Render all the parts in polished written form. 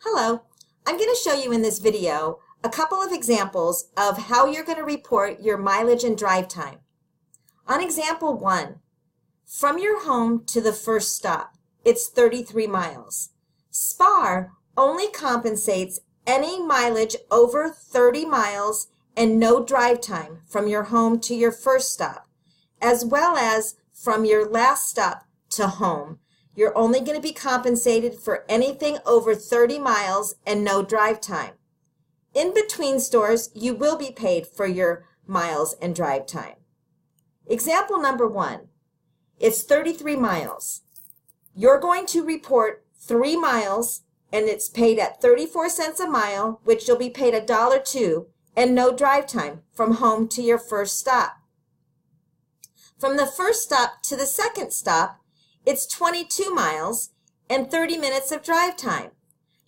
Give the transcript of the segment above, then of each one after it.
Hello, I'm going to show you in this video a couple of examples of how you're going to report your mileage and drive time. On example 1, from your home to the first stop, it's 33 miles. SPAR only compensates any mileage over 30 miles and no drive time from your home to your first stop, as well as from your last stop to home. You're only going to be compensated for anything over 30 miles and no drive time. In between stores, you will be paid for your miles and drive time. Example number 1, it's 33 miles. You're going to report 3 miles and it's paid at 34 cents a mile, which you'll be paid $1.02 and no drive time from home to your first stop. From the first stop to the second stop, it's 22 miles and 30 minutes of drive time.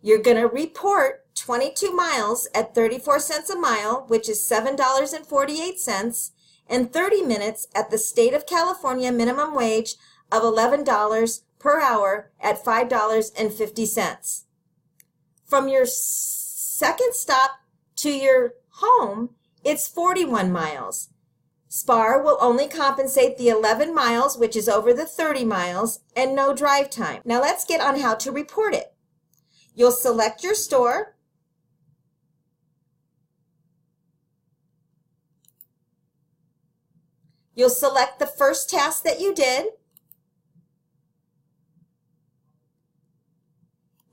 You're going to report 22 miles at 34 cents a mile, which is $7.48, and 30 minutes at the state of California minimum wage of $11 per hour at $5.50. From your second stop to your home, it's 41 miles. SPAR will only compensate the 11 miles, which is over the 30 miles, and no drive time. Now let's get on how to report it. You'll select your store. You'll select the first task that you did.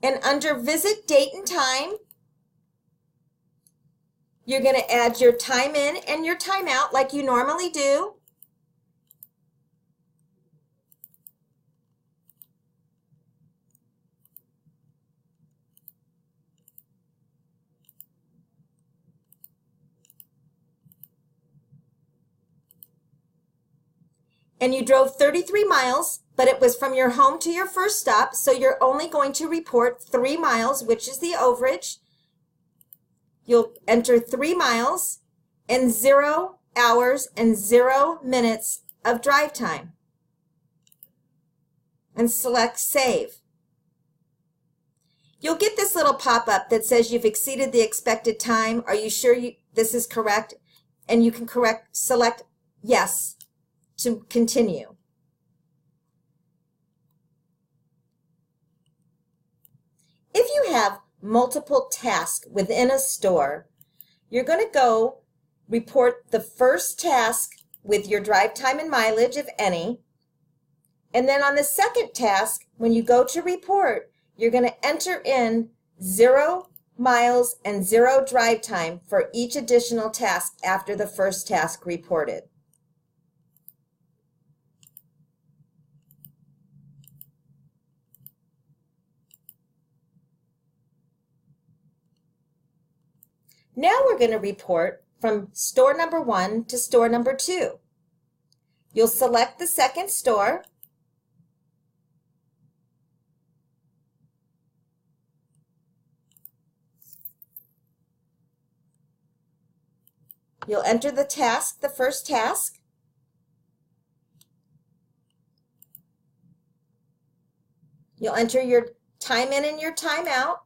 And under Visit Date and Time, you're going to add your time in and your time out like you normally do. And you drove 33 miles, but it was from your home to your first stop, so you're only going to report 3 miles, which is the overage. You'll enter 3 miles and 0 hours and 0 minutes of drive time. And select Save. You'll get this little pop-up that says you've exceeded the expected time. Are you sure this is correct? And you can select Yes to continue. If you have multiple tasks within a store, you're going to go report the first task with your drive time and mileage, if any. And then on the second task, when you go to report, you're going to enter in 0 miles and 0 drive time for each additional task after the first task reported. Now we're going to report from store number 1 to store number 2. You'll select the second store. You'll enter the task, the first task. You'll enter your time in and your time out.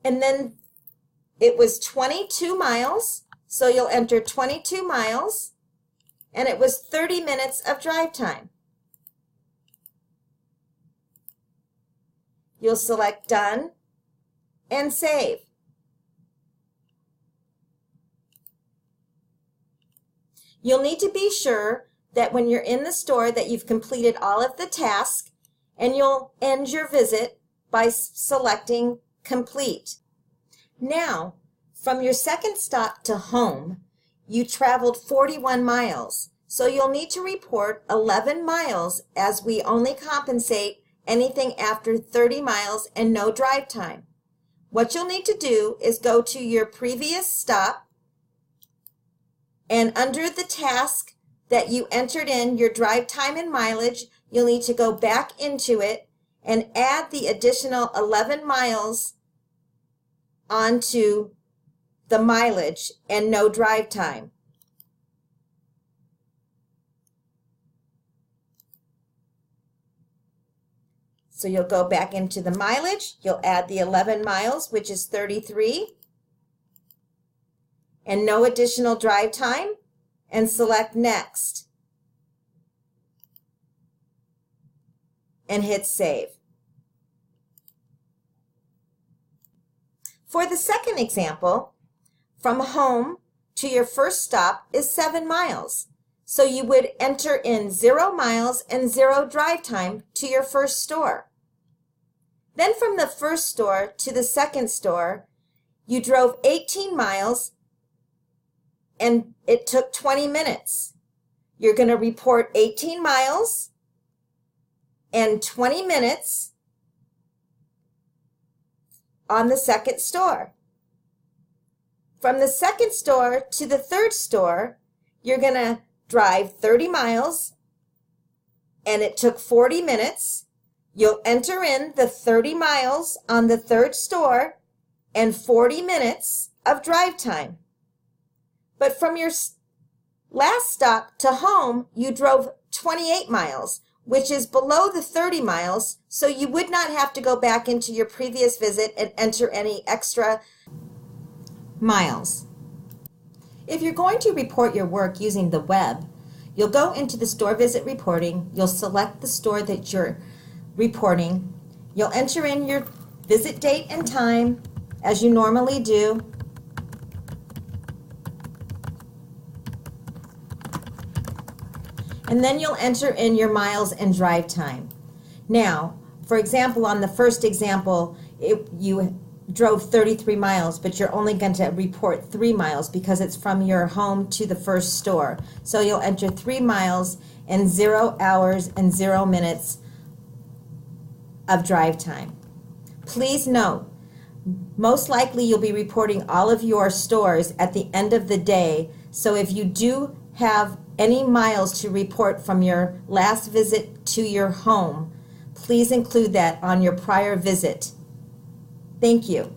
And then it was 22 miles, so you'll enter 22 miles, and it was 30 minutes of drive time. You'll select Done and Save. You'll need to be sure that when you're in the store that you've completed all of the tasks, and you'll end your visit by selecting Complete. Now, from your second stop to home, you traveled 41 miles, so you'll need to report 11 miles as we only compensate anything after 30 miles and no drive time. What you'll need to do is go to your previous stop, and under the task that you entered in your drive time and mileage, you'll need to go back into it and add the additional 11 miles onto the mileage and no drive time. So you'll go back into the mileage, you'll add the 11 miles, which is 33, and no additional drive time, and select Next, and hit Save. For the second example, from home to your first stop is 7 miles. So you would enter in 0 miles and 0 drive time to your first store. Then from the first store to the second store, you drove 18 miles and it took 20 minutes. You're going to report 18 miles and 20 minutes on the second store. From the second store to the third store, you're going to drive 30 miles and it took 40 minutes. You'll enter in the 30 miles on the third store and 40 minutes of drive time. But from your last stop to home, you drove 28 miles, which is below the 30 miles, so you would not have to go back into your previous visit and enter any extra miles. If you're going to report your work using the web, you'll go into the store visit reporting, you'll select the store that you're reporting, you'll enter in your visit date and time as you normally do, and then you'll enter in your miles and drive time. Now, for example, on the first example, you drove 33 miles, but you're only going to report 3 miles because it's from your home to the first store. So you'll enter 3 miles and 0 hours and 0 minutes of drive time. Please note, most likely you'll be reporting all of your stores at the end of the day, so if you do have any miles to report from your last visit to your home, please include that on your prior visit. Thank you.